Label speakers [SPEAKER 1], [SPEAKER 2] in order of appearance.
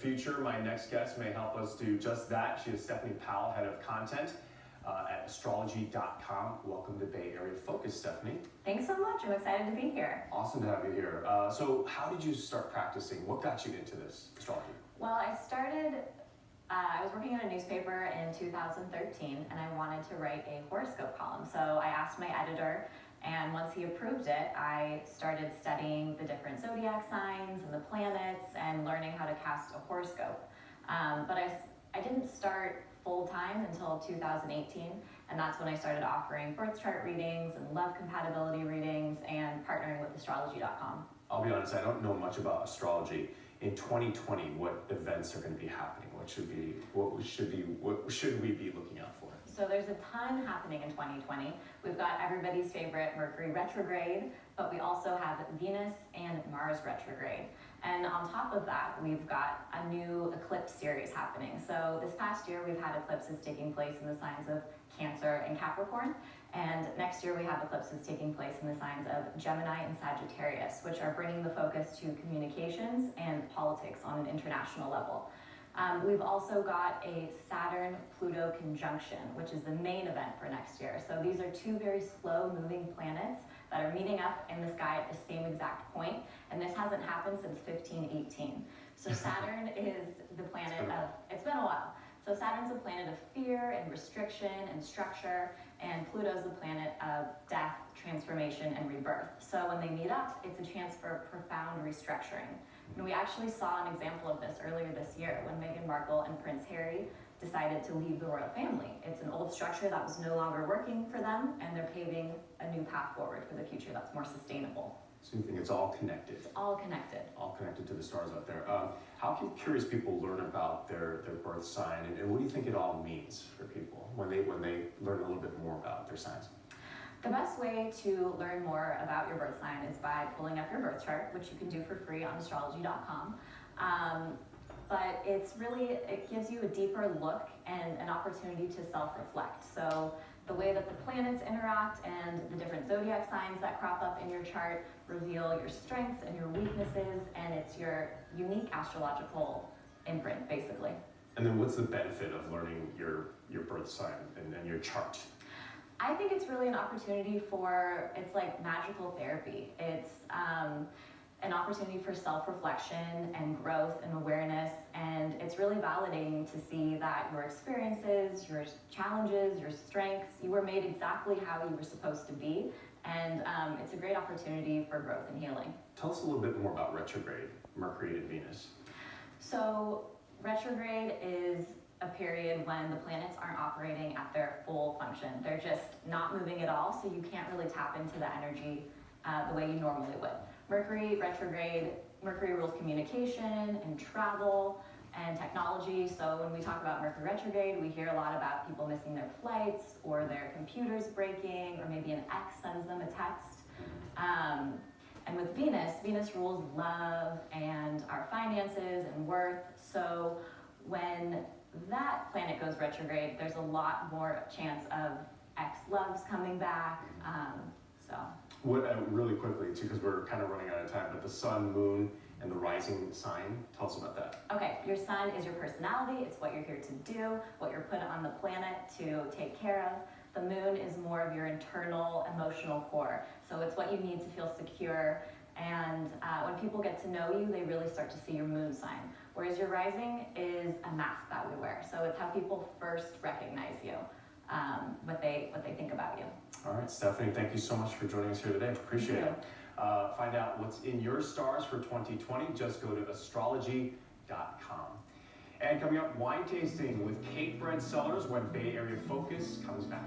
[SPEAKER 1] future, my next guest may help us do just that. She is Stephanie Powell, head of content at astrology.com. Welcome to Bay Area Focus, Stephanie.
[SPEAKER 2] Thanks so much. I'm excited to be here.
[SPEAKER 1] Awesome to have you here. So how did you start practicing? What got you into this astrology?
[SPEAKER 2] Well, I was working at a newspaper in 2013 and I wanted to write a horoscope column. So I asked my editor, and once he approved it, I started studying the different zodiac signs and the planets and learning how to cast a horoscope. But I didn't start full-time until 2018, and that's when I started offering birth chart readings and love compatibility readings and partnering with astrology.com.
[SPEAKER 1] I'll be honest, I don't know much about astrology. In 2020, what events are going to be happening? What should we be looking out for?
[SPEAKER 2] So there's a ton happening in 2020. We've got everybody's favorite Mercury retrograde, but we also have Venus and Mars retrograde. And on top of that, we've got a new eclipse series happening. So this past year, we've had eclipses taking place in the signs of Cancer and Capricorn. And next year, we have eclipses taking place in the signs of Gemini and Sagittarius, which are bringing the focus to communications and politics on an international level. We've also got a Saturn-Pluto conjunction, which is the main event for next year. So these are two very slow-moving planets that are meeting up in the sky at the same exact point, and this hasn't happened since 1518. So Saturn is the planet of, it's been a while. So Saturn's the planet of fear and restriction and structure, and Pluto's the planet of death, transformation, and rebirth. So when they meet up, it's a chance for profound restructuring. And we actually saw an example of this earlier this year when Meghan Markle and Prince Harry decided to leave the royal family. It's an old structure that was no longer working for them, and they're paving a new path forward for the future that's more sustainable.
[SPEAKER 1] So you think it's all connected?
[SPEAKER 2] It's all connected.
[SPEAKER 1] All connected to the stars out there. How can curious people learn about their birth sign, and what do you think it all means for people when they learn a little bit more about their signs?
[SPEAKER 2] The best way to learn more about your birth sign is by pulling up your birth chart, which you can do for free on astrology.com. But it gives you a deeper look and an opportunity to self-reflect. So the way that the planets interact and the different zodiac signs that crop up in your chart reveal your strengths and your weaknesses, and it's your unique astrological imprint, basically.
[SPEAKER 1] And then what's the benefit of learning your birth sign and your chart?
[SPEAKER 2] I think it's really an opportunity it's like magical therapy. It's an opportunity for self-reflection and growth and awareness, and it's really validating to see that your experiences, your challenges, your strengths, you were made exactly how you were supposed to be, and it's a great opportunity for growth and healing.
[SPEAKER 1] Tell us a little bit more about retrograde, Mercury and Venus.
[SPEAKER 2] So retrograde is a period when the planets aren't operating at their full function. They're just not moving at all, so you can't really tap into the energy the way you normally would. Mercury retrograde, Mercury rules communication and travel and technology. So when we talk about Mercury retrograde, we hear a lot about people missing their flights or their computers breaking, or maybe an ex sends them a text. And with Venus rules love and our finances and worth. So when that planet goes retrograde, there's a lot more chance of ex-loves coming back.
[SPEAKER 1] Really quickly, too, because we're kind of running out of time, but the sun, moon, and the rising sign, tell us about that.
[SPEAKER 2] Okay, your sun is your personality. It's what you're here to do, what you're put on the planet to take care of. The moon is more of your internal emotional core. So it's what you need to feel secure. And when people get to know you, they really start to see your moon sign. Whereas your rising is a mask that we wear. So it's how people first recognize you, what they think about you.
[SPEAKER 1] All right, Stephanie, thank you so much for joining us here today. Appreciate it. Find out what's in your stars for 2020. Just go to astrology.com. And coming up, wine tasting with Kate Bread Cellars when Bay Area Focus comes back.